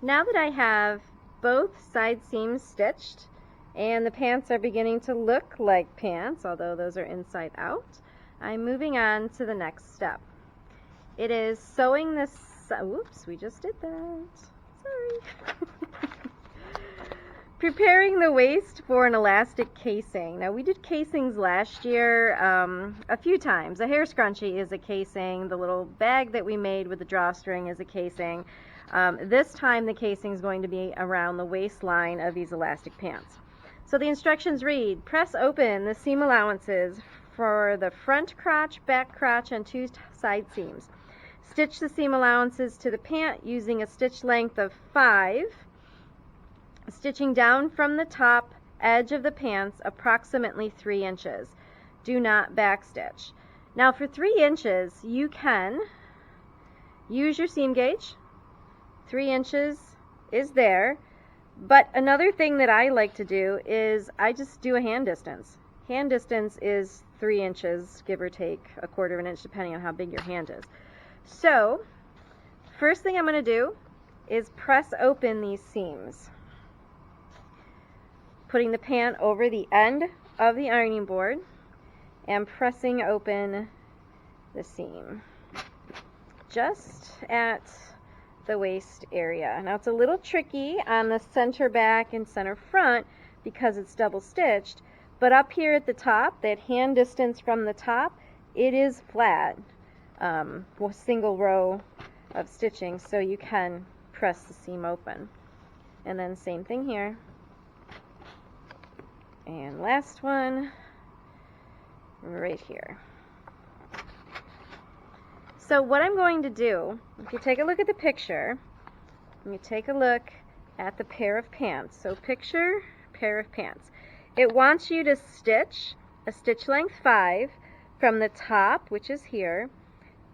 Now that I have both side seams stitched and the pants are beginning to look like pants, although those are inside out, I'm moving on to the next step. It is sewing this, whoops, we just did that, sorry. Preparing the waist for an elastic casing. Now we did casings last year a few times. A hair scrunchie is a casing, the little bag that we made with the drawstring is a casing. This time the casing is going to be around the waistline of these elastic pants. So the instructions read, press open the seam allowances for the front crotch, back crotch, and 2 side seams. Stitch the seam allowances to the pant using a stitch length of 5, stitching down from the top edge of the pants approximately 3 inches. Do not backstitch. Now for 3 inches, you can use your seam gauge. 3 inches is there. But another thing that I like to do is I just do a hand distance. Hand distance is 3 inches, give or take a quarter of an inch, depending on how big your hand is. So, first thing I'm going to do is press open these seams. Putting the pant over the end of the ironing board and pressing open the seam. Just at the waist area. Now it's a little tricky on the center back and center front because it's double stitched, but up here at the top, that hand distance from the top, it is flat, with single row of stitching, so you can press the seam open. And then same thing here. And last one right here. So what I'm going to do, if you take a look at the picture, and you take a look at the pair of pants. So picture pair of pants. It wants you to stitch a stitch length 5 from the top, which is here,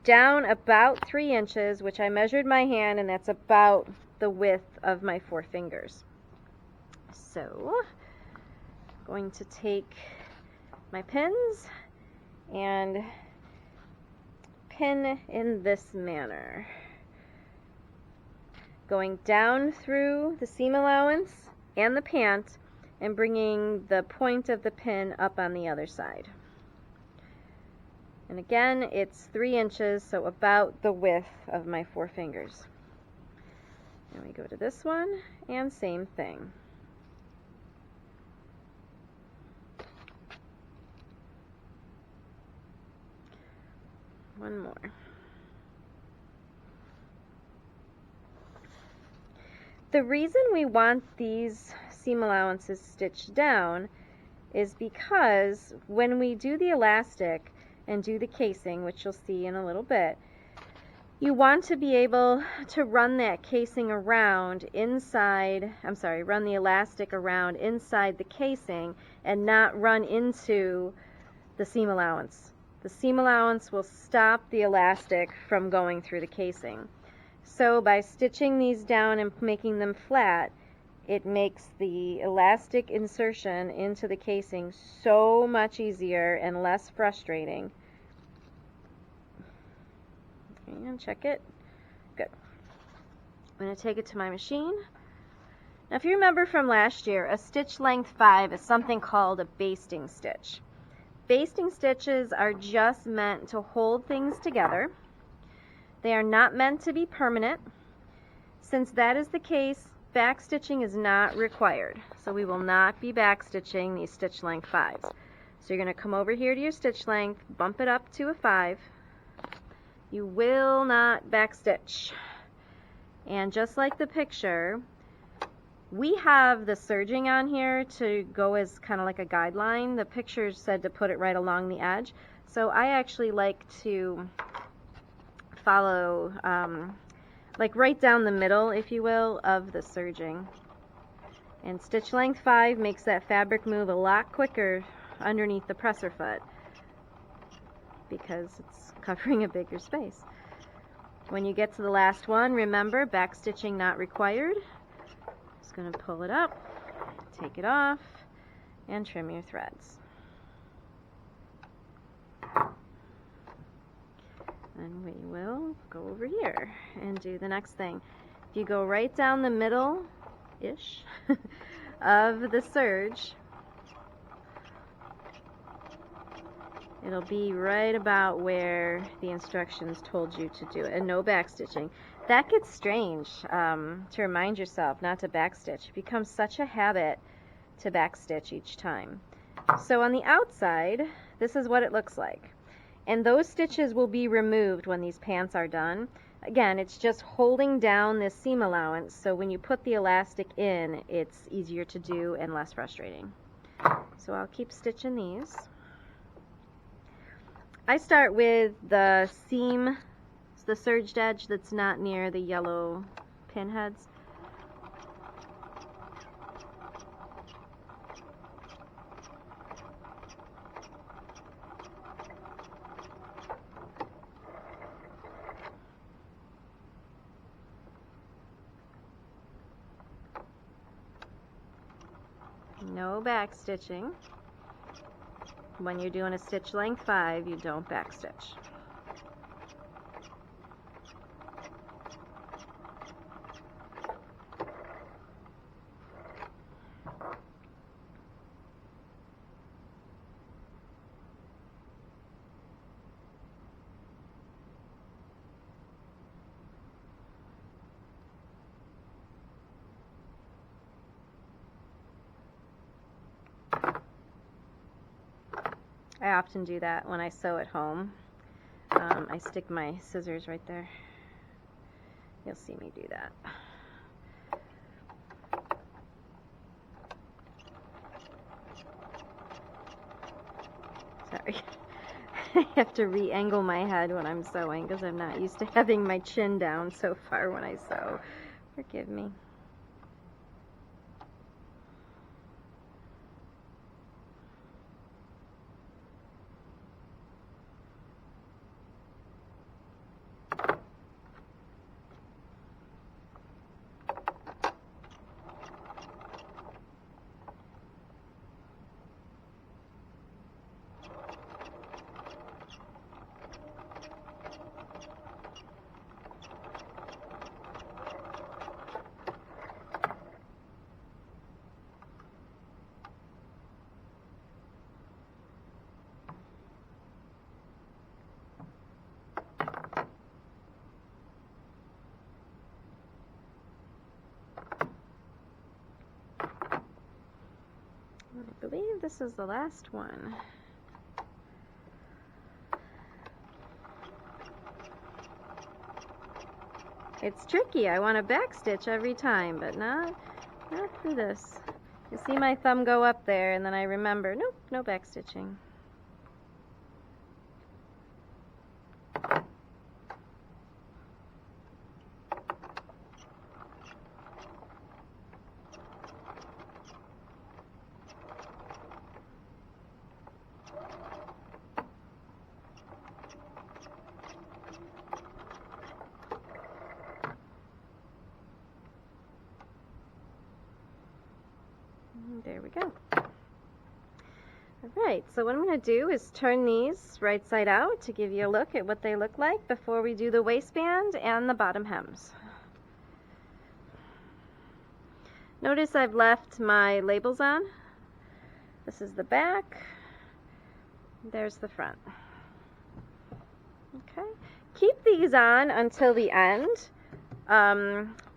down about 3 inches, which I measured my hand, and that's about the width of my 4 fingers. So I'm going to take my pins and pin in this manner, going down through the seam allowance and the pant and bringing the point of the pin up on the other side. And again, it's 3 inches, so about the width of my 4 fingers. And we go to this one, and same thing. One more. The reason we want these seam allowances stitched down is because when we do the elastic and do the casing, which you'll see in a little bit, you want to be able to run that casing around inside, run the elastic around inside the casing and not run into the seam allowance. The seam allowance will stop the elastic from going through the casing. So by stitching these down and making them flat, it makes the elastic insertion into the casing so much easier and less frustrating. And check it. Good. I'm going to take it to my machine. Now if you remember from last year, a stitch length 5 is something called a basting stitch. Basting stitches are just meant to hold things together. They are not meant to be permanent. Since that is the case, backstitching is not required. So we will not be backstitching these stitch length 5s. So you're going to come over here to your stitch length, bump it up to a 5. You will not backstitch. And just like the picture, we have the serging on here to go as kind of like a guideline. The picture said to put it right along the edge. So I actually like to follow like right down the middle, if you will, of the serging. And stitch length 5 makes that fabric move a lot quicker underneath the presser foot because it's covering a bigger space. When you get to the last one, remember, backstitching not required. Just going to pull it up, take it off, and trim your threads. And we will go over here and do the next thing. if you go right down the middle-ish of the serge, it'll be right about where the instructions told you to do it, and no backstitching. That gets strange, to remind yourself not to backstitch. It becomes such a habit to backstitch each time. So on the outside, this is what it looks like. And those stitches will be removed when these pants are done. Again, it's just holding down this seam allowance, so when you put the elastic in, it's easier to do and less frustrating. So I'll keep stitching these. I start with the seam, the serged edge that's not near the yellow pinheads. No back stitching. When you're doing a stitch length 5, you don't backstitch. I often do that when I sew at home. I stick my scissors right there. You'll see me do that. Sorry. I have to re-angle my head when I'm sewing because I'm not used to having my chin down so far when I sew. Forgive me. I believe this is the last one. It's tricky. I want to backstitch every time, but not for this. You see my thumb go up there, and then I remember, nope, no backstitching. There we go. Alright, so what I'm going to do is turn these right side out to give you a look at what they look like before we do the waistband and the bottom hems. Notice I've left my labels on. This is the back. There's the front. Okay. Keep these on until the end.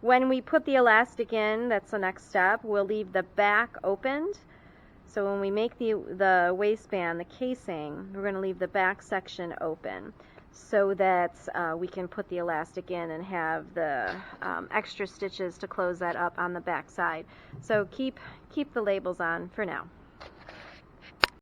When we put the elastic in, that's the next step, we'll leave the back opened. So when we make the waistband, the casing, we're going to leave the back section open so that we can put the elastic in and have the extra stitches to close that up on the back side. So keep the labels on for now.